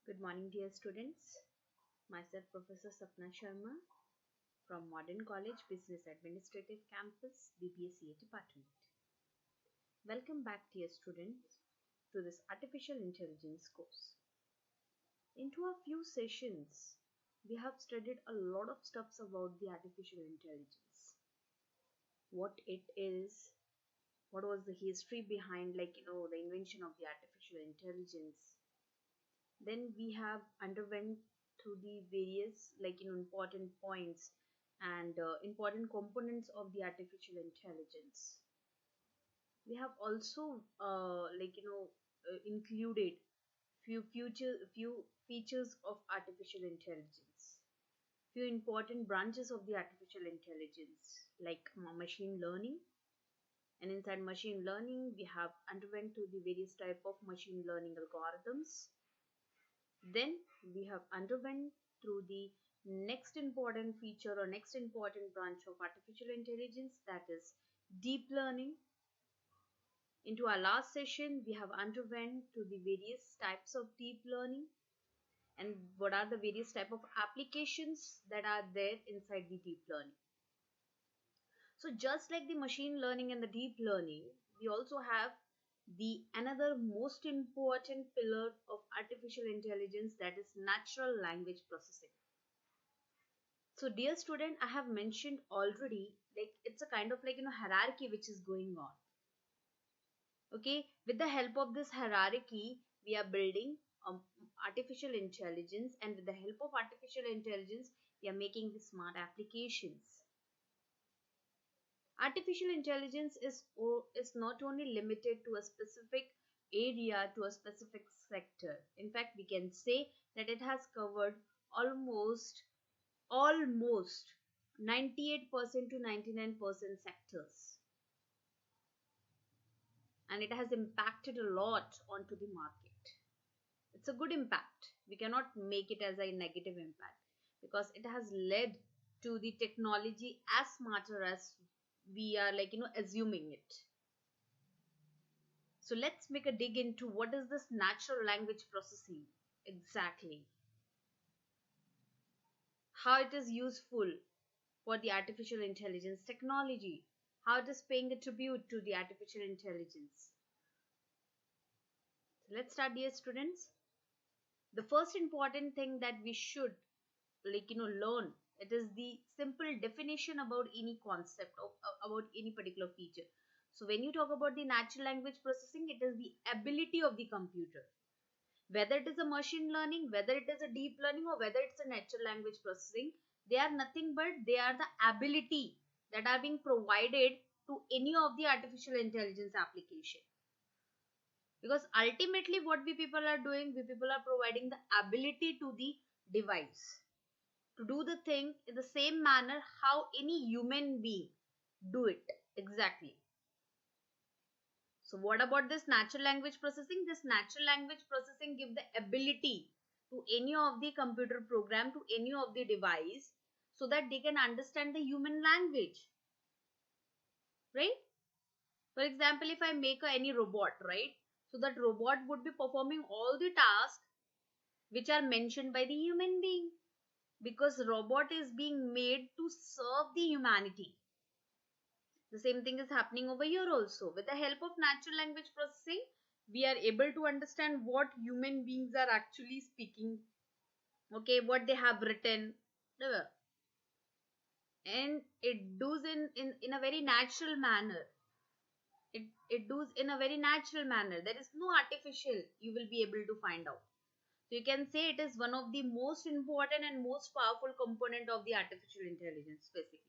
Good morning, dear students. Myself, Professor Sapna Sharma from Modern College Business Administrative Campus, BBSCA Department. Welcome back, dear students, to this Artificial Intelligence course. Into a few sessions, we have studied a lot of stuffs about the artificial intelligence. What it is, what was the history behind, the invention of the artificial intelligence. Then we have underwent through the various important points and important components of the artificial intelligence. We have also included few features of artificial intelligence, few important branches of the artificial intelligence like machine learning. And inside machine learning we have underwent through the various type of machine learning algorithms. Then we have underwent through the next important feature or next important branch of artificial intelligence, that is deep learning. Into our last session, we have underwent through the various types of deep learning and what are the various type of applications that are there inside the deep learning. So just like the machine learning and the deep learning, we also have the another most important pillar of artificial intelligence, that is natural language processing. So dear student, I have mentioned already, it's a kind of hierarchy which is going on. Okay, with the help of this hierarchy we are building artificial intelligence, and with the help of artificial intelligence we are making the smart applications. Artificial intelligence is not only limited to a specific area, to a specific sector. In fact, we can say that it has covered almost 98% to 99% sectors, and it has impacted a lot onto the market. It's a good impact. We cannot make it as a negative impact, because it has led to the technology as smarter as we are assuming it. So let's make a dig into what is this natural language processing exactly, how it is useful for the artificial intelligence technology, how it is paying a tribute to the artificial intelligence. So let's start, dear students. The first important thing that we should learn, it is the simple definition about any concept of about any particular feature. So when you talk about the natural language processing, it is the ability of the computer, whether it is a machine learning, whether it is a deep learning, or whether it's a natural language processing, they are nothing but they are the ability that are being provided to any of the artificial intelligence application. Because ultimately what we people are doing, we people are providing the ability to the device to do the thing in the same manner how any human being do it exactly. So what about this natural language processing? This natural language processing give the ability to any of the computer program, to any of the device, so that they can understand the human language, right? For example, if I make any robot, right, so that robot would be performing all the tasks which are mentioned by the human being, because robot is being made to serve the humanity. The same thing is happening over here also. With the help of natural language processing, we are able to understand what human beings are actually speaking, okay, what they have written, and it does in a very natural manner. It does in a very natural manner. There is no artificial you will be able to find out. So you can say it is one of the most important and most powerful component of the artificial intelligence basically.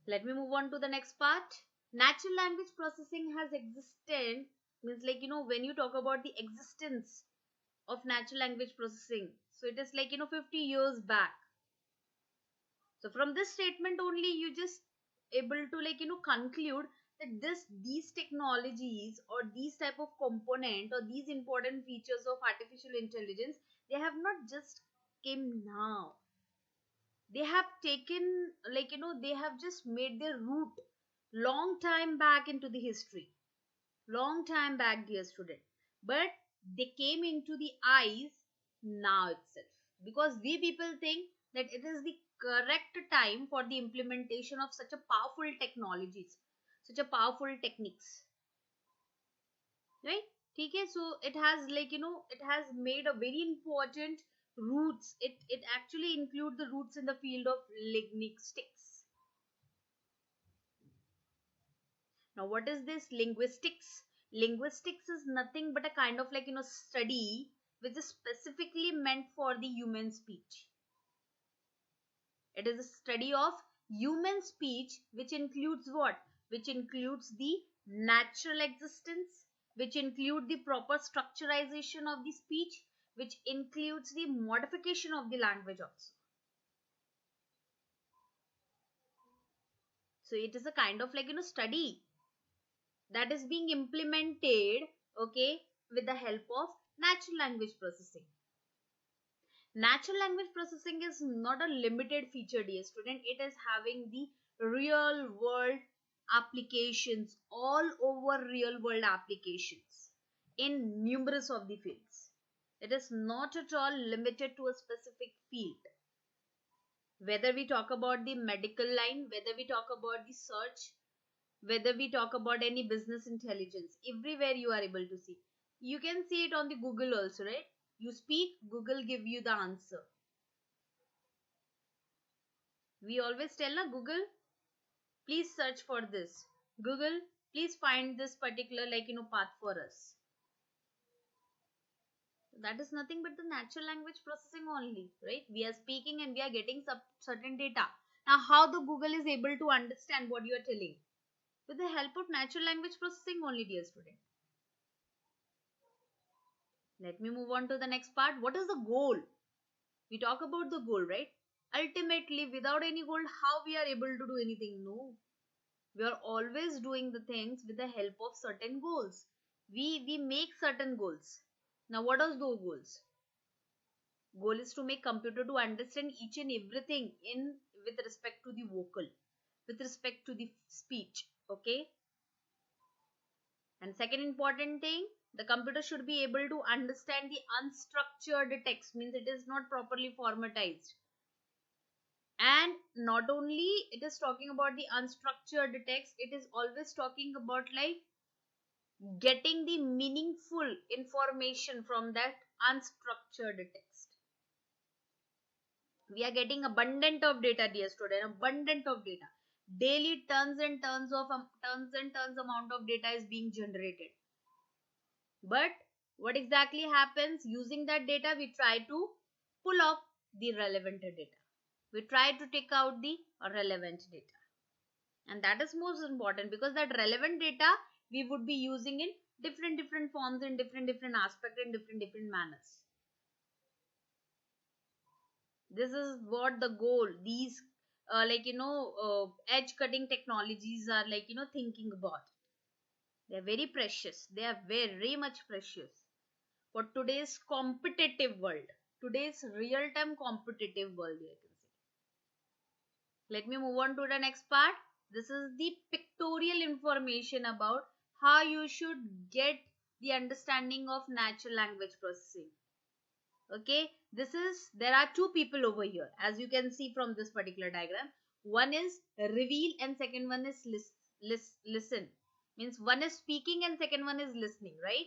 Let me move on to the next part. Natural language processing has existed, means when you talk about the existence of natural language processing, so it is 50 years back. So from this statement only you just able to conclude that these technologies or these type of component or these important features of artificial intelligence, they have not just came now. They have taken they have just made their root long time back into the history, long time back, dear student. But they came into the eyes now itself, because we people think that it is the correct time for the implementation of such a powerful technologies, such a powerful techniques, right? Okay, so it has it has made a very important roots. It actually include the roots in the field of linguistics. Now what is this linguistics? Linguistics is nothing but a kind of study which is specifically meant for the human speech. It is a study of human speech, which includes what? Which includes the natural existence, which include the proper structurization of the speech, which includes the modification of the language also. So it is a kind of study that is being implemented, okay, with the help of natural language processing. Natural language processing is not a limited feature, dear student. It is having the real world applications, all over real world applications in numerous of the fields. It is not at all limited to a specific field. Whether we talk about the medical line, whether we talk about the search, whether we talk about any business intelligence, everywhere you are able to see. You can see it on the Google also, right? You speak, Google give you the answer. We always tell Google, please search for this. Google, please find this particular path for us. That is nothing but the natural language processing only, right? We are speaking and we are getting certain data. Now how the Google is able to understand what you are telling? With the help of natural language processing only, dear student. Let me move on to the next part. What is the goal? We talk about the goal, right? Ultimately, without any goal, how we are able to do anything? No. We are always doing the things with the help of certain goals. We make certain goals. Now, what are those goals? Goal is to make computer to understand each and everything in with respect to the vocal, with respect to the speech. Okay. And second important thing, the computer should be able to understand the unstructured text, means it is not properly formatized. And not only it is talking about the unstructured text, it is always talking about getting the meaningful information from that unstructured text. We are getting abundant of data, dear student, abundant of data. Daily tons and tons amount of data is being generated. But what exactly happens? Using that data, we try to pull off the relevant data. We try to take out the relevant data. And that is most important, because that relevant data we would be using in different forms, in different aspects, in different manners. This is what the goal these edge cutting technologies are thinking about. They are very precious. They are very much precious for today's competitive world, today's real time competitive world, I can say. Let me move on to the next part. This is the pictorial information about how you should get the understanding of natural language processing. Okay, there are two people over here, as you can see from this particular diagram. One is reveal and second one is listen. Means one is speaking and second one is listening, right?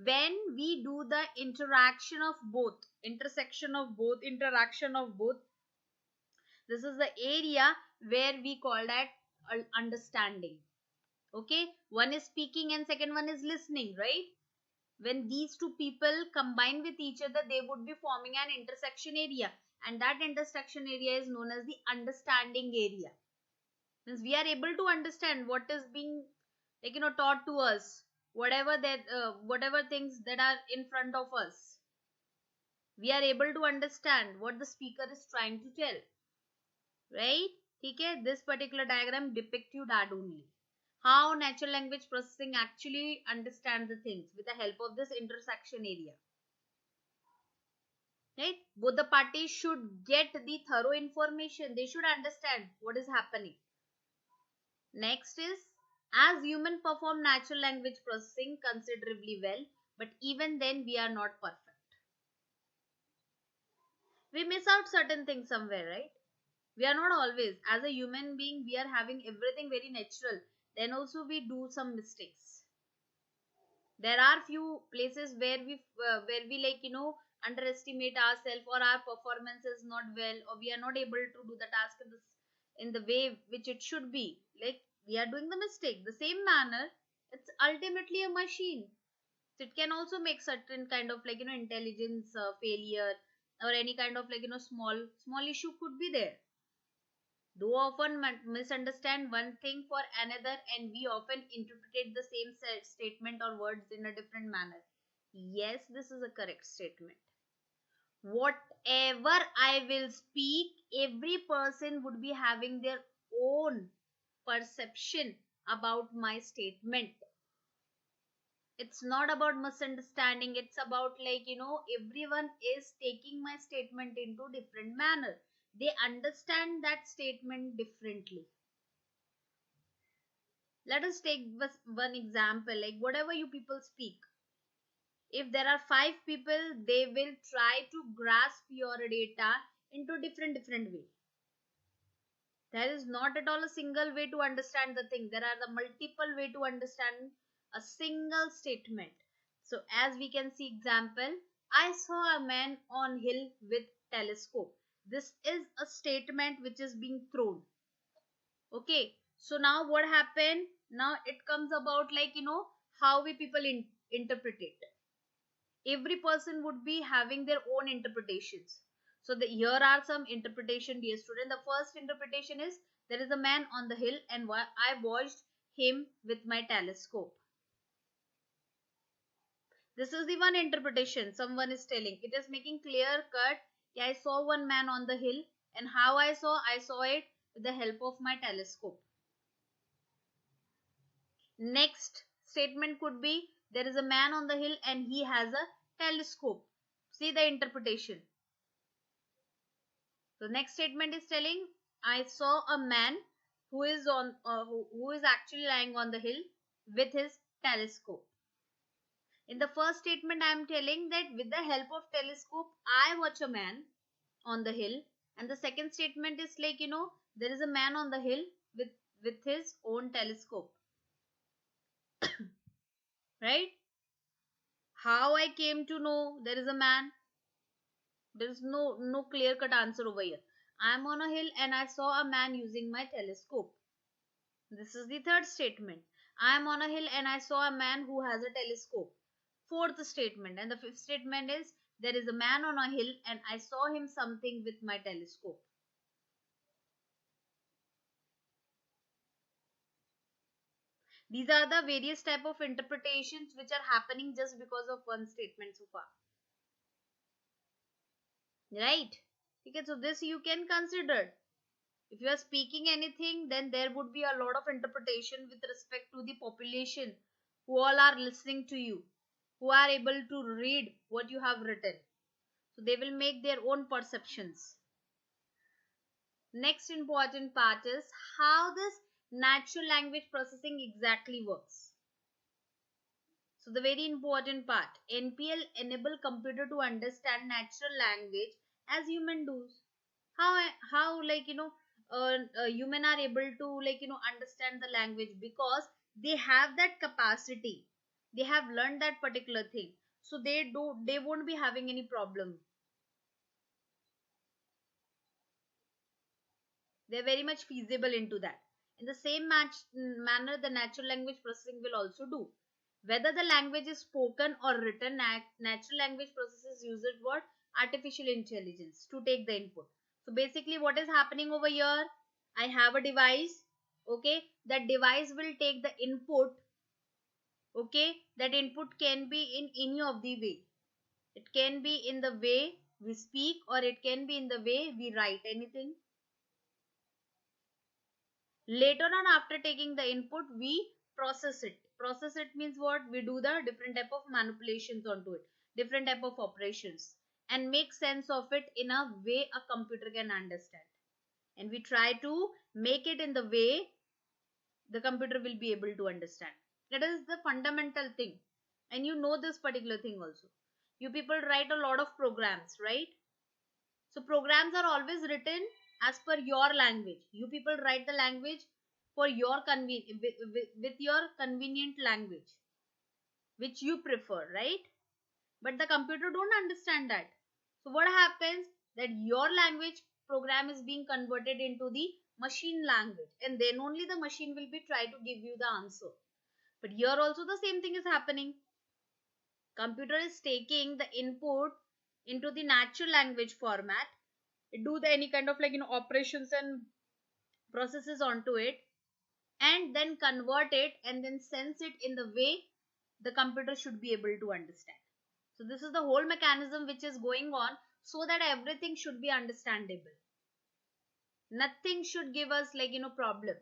When we do the interaction of both, interaction of both, this is the area where we call that understanding. Okay, one is speaking and second one is listening, right? When these two people combine with each other, they would be forming an intersection area, and that intersection area is known as the understanding area. Means we are able to understand what is being taught to us, whatever things that are in front of us. We are able to understand what the speaker is trying to tell, right? Okay, this particular diagram depicts you that only. How natural language processing actually understands the things with the help of this intersection area. Right? Both the parties should get the thorough information. They should understand what is happening. Next is, as humans perform natural language processing considerably well, but even then we are not perfect. We miss out certain things somewhere, right? We are not always, as a human being, we are having everything very natural, then also we do some mistakes. There are few places where we like, underestimate ourselves, or our performance is not well, or we are not able to do the task in the way which it should be, like we are doing the mistake. The same manner, it's ultimately a machine, so it can also make certain kind of like, intelligence failure, or any kind of like, small issue could be there. Though often misunderstand one thing for another, and we often interpret the same statement or words in a different manner. Yes, this is a correct statement. Whatever I will speak, every person would be having their own perception about my statement. It's not about misunderstanding, it's about like, everyone is taking my statement into different manner. They understand that statement differently. Let us take one example, like whatever you people speak, if there are five people, they will try to grasp your data into different way. There is not at all a single way to understand the thing. There are the multiple way to understand a single statement. So as we can see example, I saw a man on hill with telescope. This is a statement which is being thrown. Okay, so now what happened? Now it comes about like, how we people interpret it. Every person would be having their own interpretations. So here are some interpretation, dear student. The first interpretation is, there is a man on the hill and I watched him with my telescope. This is the one interpretation someone is telling. It is making clear cut. Yeah, I saw one man on the hill, and how I saw it with the help of my telescope. Next statement could be, there is a man on the hill and he has a telescope. See the interpretation. The next statement is telling, I saw a man who is actually lying on the hill with his telescope. In the first statement, I am telling that with the help of telescope, I watch a man on the hill. And the second statement is like, there is a man on the hill with his own telescope. Right? How I came to know there is a man? There is no clear cut answer over here. I am on a hill and I saw a man using my telescope. This is the third statement. I am on a hill and I saw a man who has a telescope. Fourth statement. And the fifth statement is, there is a man on a hill and I saw him something with my telescope. These are the various type of interpretations which are happening just because of one statement so far. Right? Okay, so this you can consider. If you are speaking anything, then there would be a lot of interpretation with respect to the population who all are listening to you, who are able to read what you have written. So they will make their own perceptions. Next important part is how this natural language processing exactly works. So the very important part, NPL enable computer to understand natural language as human does. How like, human are able to like, understand the language, because they have that capacity. They have learned that particular thing, so they won't be having any problem. They're very much feasible into that. In the same manner, the natural language processing will also do. Whether the language is spoken or written, natural language processes uses what? Artificial intelligence to take the input. So basically what is happening over here? I have a device. Okay. That device will take the input. Okay. That input can be in any of the way. It can be in the way we speak, or it can be in the way we write anything. Later on, after taking the input, we process it. Process it means what? We do the different type of manipulations onto it, different type of operations, and make sense of it in a way a computer can understand. And we try to make it in the way the computer will be able to understand. That is the fundamental thing. And you know this particular thing also. You people write a lot of programs, right? So programs are always written as per your language. You people write the language for your with your convenient language, which you prefer, right? But the computer don't understand that. So what happens, that your language program is being converted into the machine language, and then only the machine will be try to give you the answer. But here also the same thing is happening. Computer is taking the input into the natural language format, it do the any kind of operations and processes onto it, and then convert it and then sense it in the way the computer should be able to understand. So this is the whole mechanism which is going on, so that everything should be understandable. Nothing should give us problem.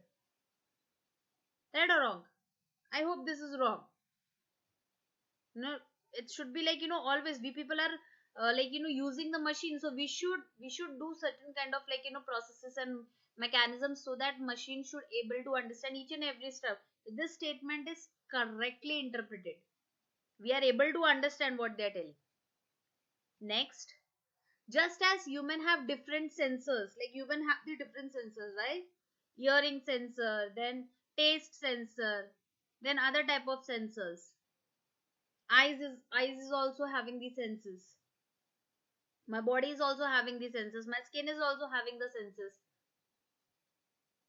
Right or wrong? I hope this is wrong. No, it should be always we people are using the machine, so we should do certain kind of processes and mechanisms, so that machine should able to understand each and every step. This statement is correctly interpreted, we are able to understand what they are telling. Next, just as human have different sensors, like human have the different sensors, right? Hearing sensor, then taste sensor, then other type of sensors. Eyes is also having the senses. My body is also having the senses. My skin is also having the senses.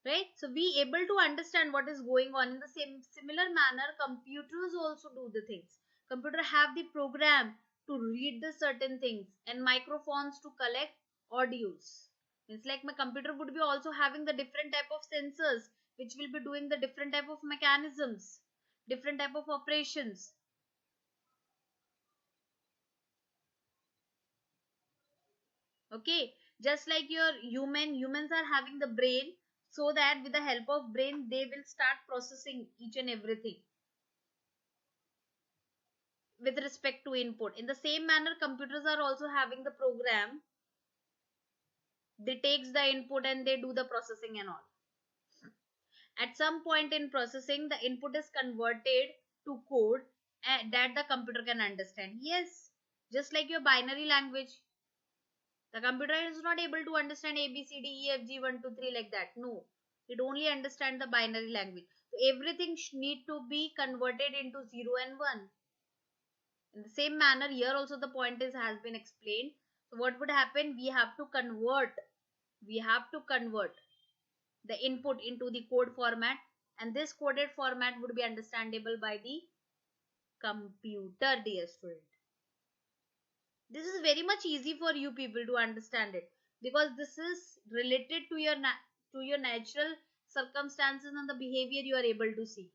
Right? So we able to understand what is going on. In the same similar manner, computers also do the things. Computer have the program to read the certain things, and microphones to collect audios. It's like my computer would be also having the different type of sensors, which will be doing the different type of mechanisms, different type of operations. Okay, just like your humans are having the brain, so that with the help of brain they will start processing each and everything with respect to input. In the same manner, computers are also having the program, they takes the input and they do the processing and all. At some point in processing, the input is converted to code that the computer can understand. Yes, just like your binary language, the computer is not able to understand A B C D E F G 1 2 3 like that. No, it only understands the binary language. So everything need to be converted into 0 and 1. In the same manner, here also the point is has been explained. So what would happen? We have to convert the input into the code format, and this coded format would be understandable by the computer, dear student. This is very much easy for you people to understand it, because this is related to your natural circumstances and the behavior you are able to see.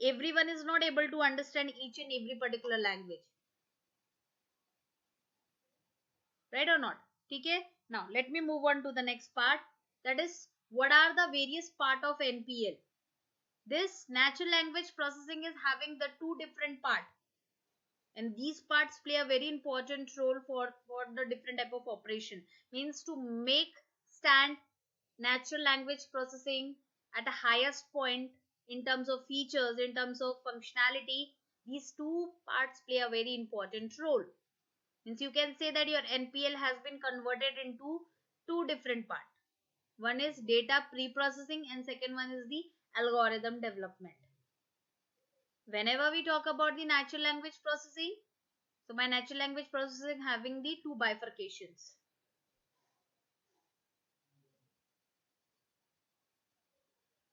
Everyone is not able to understand each and every particular language, right or not? Okay, now let me move on to the next part, that is, what are the various part of NPL? This natural language processing is having the two different part, and these parts play a very important role for the different type of operation. Means to make stand natural language processing at a highest point in terms of features, in terms of functionality, these two parts play a very important role. Means you can say that your NPL has been converted into two different parts. One is data pre-processing and second one is the algorithm development. Whenever we talk about the natural language processing, so my natural language processing having the two bifurcations.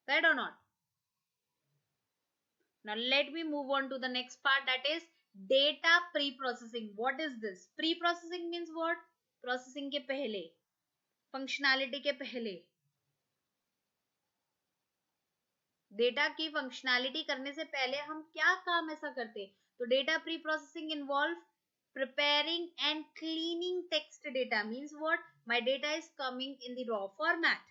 Right or not? Now let me move on to the next part, that is data pre-processing. What is this? Pre-processing means what? Processing के पहले, functionality के पहले, data की functionality करने से पहले हम क्या काम ऐसा करते हैं? तो data pre processing involve preparing and cleaning text data. Means what? My data is coming in the raw format,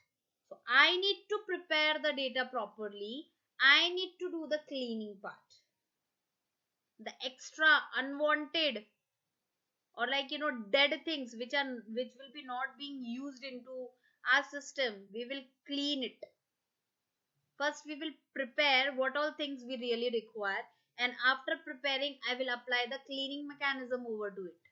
so I need to prepare the data properly. I need to do the cleaning part, the extra unwanted or dead things which will be not being used into our system, we will clean it. First, we will prepare what all things we really require, and after preparing, I will apply the cleaning mechanism over to it.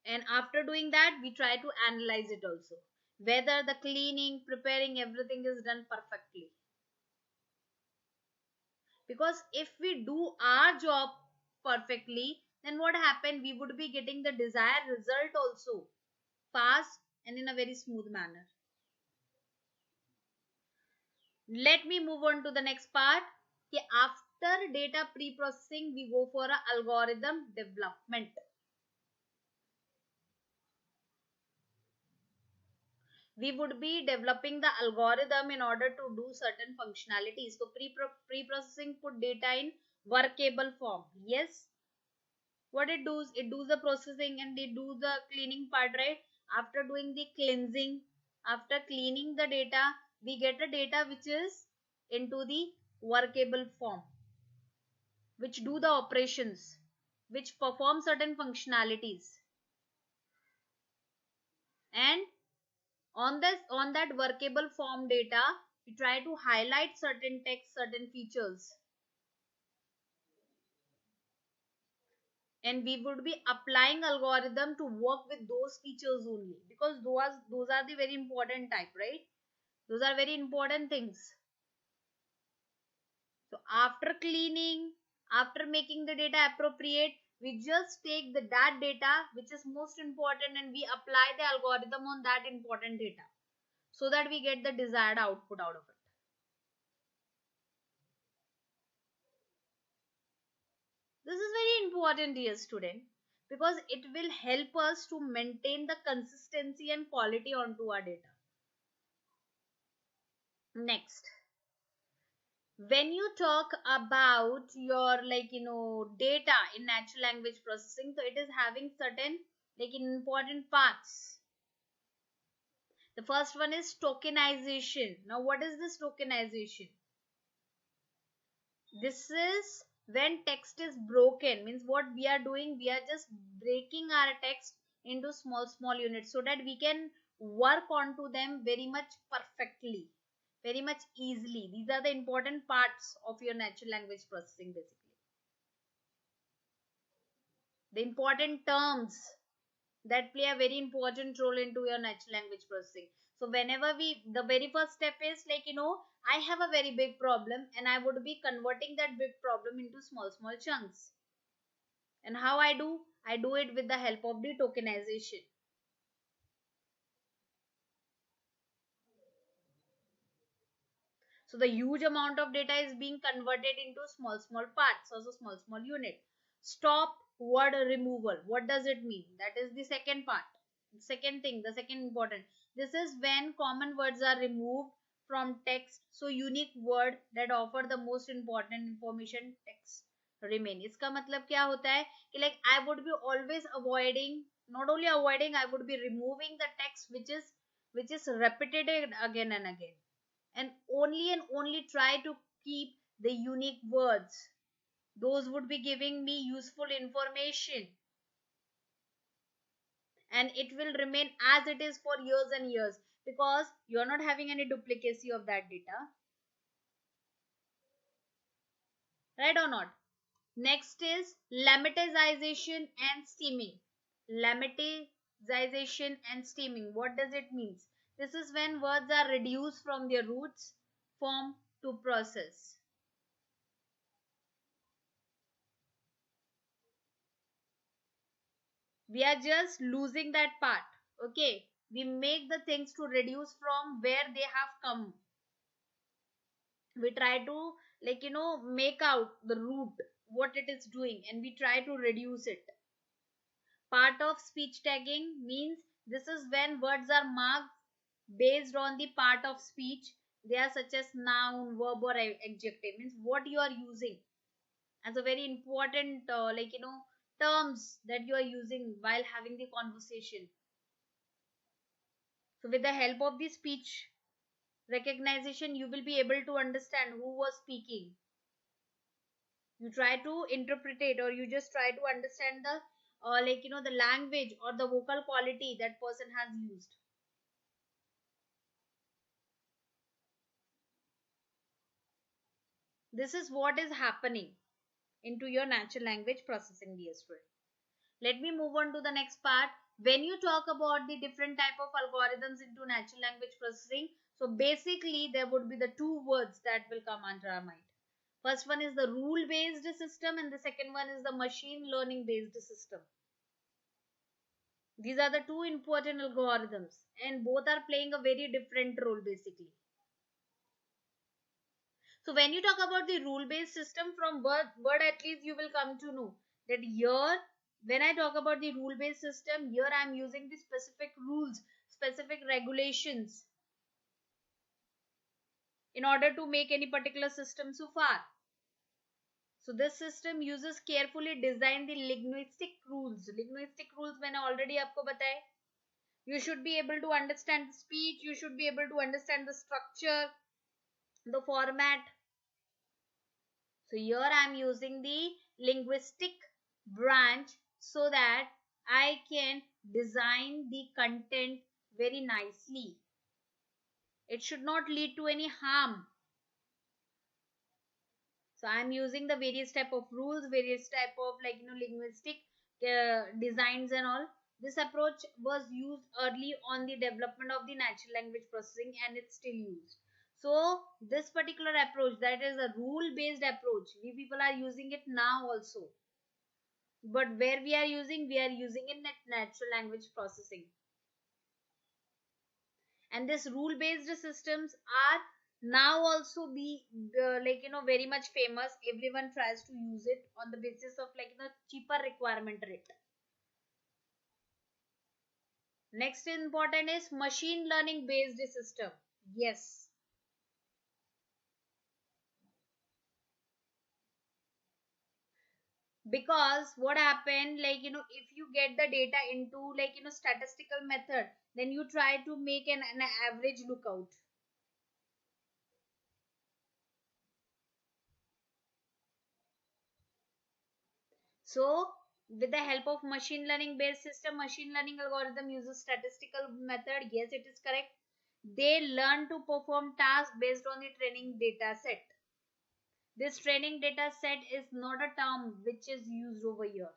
And after doing that, we try to analyze it also, whether the cleaning, preparing, everything is done perfectly. Because if we do our job perfectly, then what happened? We would be getting the desired result also fast and in a very smooth manner. Let me move on to the next part. Okay, after data pre-processing, we go for a algorithm development. We would be developing the algorithm in order to do certain functionalities. So pre-processing put data in workable form. Yes, what it does the processing and it do the cleaning part, right? After doing the cleansing, after cleaning the data, we get a data which is into the workable form, which do the operations, which perform certain functionalities. And on that workable form data, we try to highlight certain text, certain features, and we would be applying algorithm to work with those features only, because those are the very important type, right? Those are very important things. So after cleaning, after making the data appropriate, we just take that data which is most important and we apply the algorithm on that important data, so that we get the desired output out of it. This is very important, dear student, because it will help us to maintain the consistency and quality onto our data. Next, when you talk about your data in natural language processing, so it is having certain important parts. The first one is tokenization. Now what is this tokenization? This is when text is broken, means what we are doing, we are just breaking our text into small units so that we can work onto them very much perfectly, very much easily. These are the important parts of your natural language processing, basically the important terms that play a very important role into your natural language processing. So whenever the very first step is I have a very big problem and I would be converting that big problem into small chunks. And how I do it with the help of the tokenization. So the huge amount of data is being converted into small parts, also small unit. Stop word removal, what does it mean? That is the second part, second thing, the second important. This is when common words are removed from text, so unique word that offer the most important information text remain. इसका मतलब क्या होता है कि I would be always avoiding, not only avoiding, I would be removing the text which is repeated again and again, and only try to keep the unique words. Those would be giving me useful information, and it will remain as it is for years and years, because you're not having any duplicacy of that data, right or not? Next is lemmatization and steaming. Lemmatization and steaming, what does it mean? This is when words are reduced from their roots form to process. We are just losing that part. Okay, we make the things to reduce from where they have come. We try to make out the root, what it is doing, and we try to reduce it. Part of speech tagging means this is when words are marked based on the part of speech. They are such as noun, verb, or adjective, means what you are using as a very important terms that you are using while having the conversation. So with the help of the speech recognition, you will be able to understand who was speaking. You try to interpret it, or you just try to understand the like the language or the vocal quality that person has used. This is what is happening into your natural language processing, dear student. Let me move on to the next part. When you talk about the different type of algorithms into natural language processing, so basically there would be the two words that will come under our mind. First one is the rule based system, and the second one is the machine learning based system. These are the two important algorithms, and both are playing a very different role basically. So when you talk about the rule based system, from word at least you will come to know that here, when I talk about the rule based system, here I am using the specific rules, specific regulations in order to make any particular system so far. So this system uses carefully designed the linguistic rules. Linguistic rules मैंने already आपको बताए. You should be able to understand the speech, you should be able to understand the structure, the format. So here I am using the linguistic branch so that I can design the content very nicely. It should not lead to any harm. So I am using the various type of rules, various type of linguistic designs and all. This approach was used early on the development of the natural language processing, and it's still used. So this particular approach, that is a rule based approach, we people are using it now also. But where we are using in natural language processing. And this rule based systems are now also be very much famous. Everyone tries to use it on the basis of cheaper requirement rate. Next important is machine learning based system. Yes, because what happened, if you get the data into statistical method, then you try to make an average lookout. So with the help of machine learning based system, machine learning algorithm uses statistical method. Yes, it is correct. They learn to perform tasks based on the training data set. This training data set is not a term which is used over here.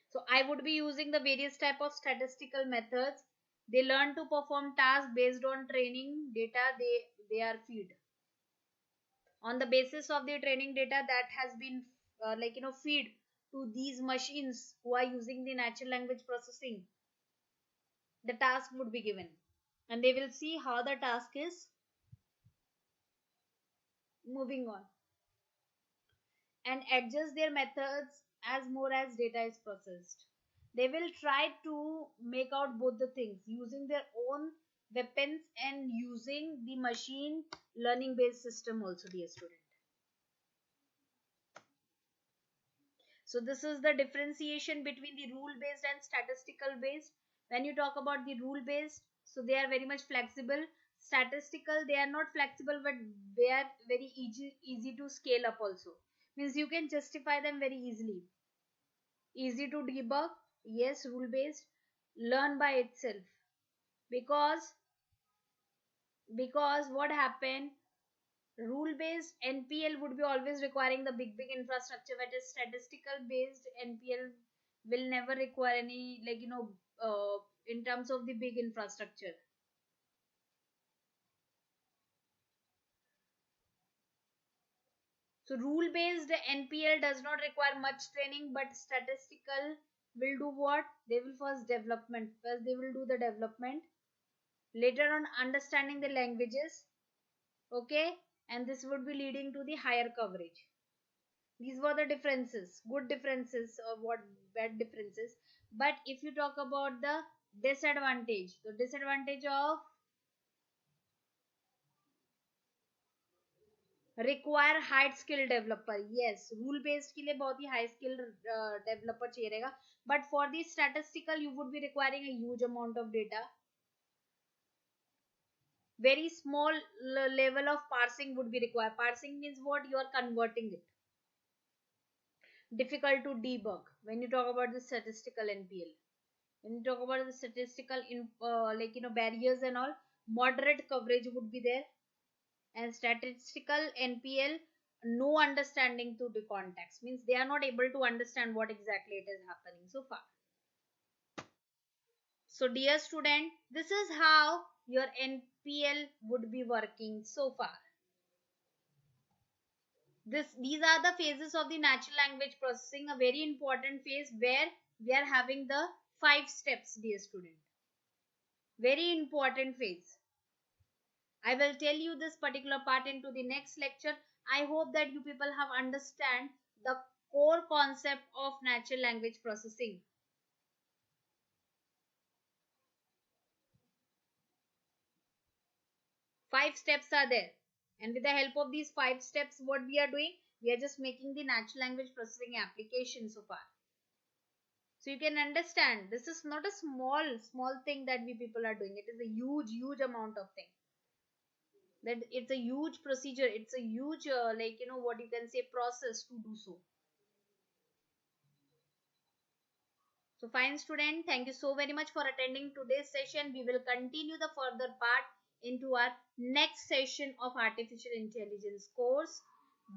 So I would be using the various type of statistical methods. They learn to perform tasks based on training data they are feed. On the basis of the training data that has been feed to these machines who are using the natural language processing, the task would be given, and they will see how the task is moving on and adjust their methods as more as data is processed. They will try to make out both the things using their own weapons and using the machine learning based system also, dear student. So this is the differentiation between the rule based and statistical based. When you talk about the rule based, so they are very much flexible. Statistical, they are not flexible, but they are very easy to scale up also. Means you can justify them very easily. Easy to debug, yes, rule based, learn by itself. Because what happened, rule based NPL would be always requiring the big infrastructure, but a statistical based NPL will never require any in terms of the big infrastructure. So rule based NPL does not require much training, but statistical will do what? They will first development. First they will do the development. Later on understanding the languages. Okay, and this would be leading to the higher coverage. These were the differences, good differences or what bad differences. But if you talk about the disadvantage of require high skill developer. Yes, rule based के लिए बहुत ही high skill developer चाहिए रहेगा. But for the statistical you would be requiring a huge amount of data. Very small level of parsing would be required. Parsing means what? You are converting it. Difficult to debug when you talk about the statistical NPL. When you talk about the statistical barriers and all, moderate coverage would be there. And statistical NPL, no understanding to the context, means they are not able to understand what exactly it is happening so far. So dear student, this is how your NPL would be working so far. These are the phases of the natural language processing, a very important phase where we are having the 5 steps, dear student. Very important phase. I will tell you this particular part into the next lecture. I hope that you people have understand the core concept of natural language processing. 5 steps are there, and with the help of these 5 steps, what we are doing, we are just making the natural language processing application so far. So you can understand this is not a small thing that we people are doing. It is a huge amount of thing. That it's a huge procedure. It's a huge what you can say process to do so. So fine student, thank you so very much for attending today's session. We will continue the further part into our next session of artificial intelligence course.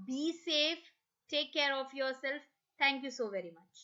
Be safe, take care of yourself. Thank you so very much.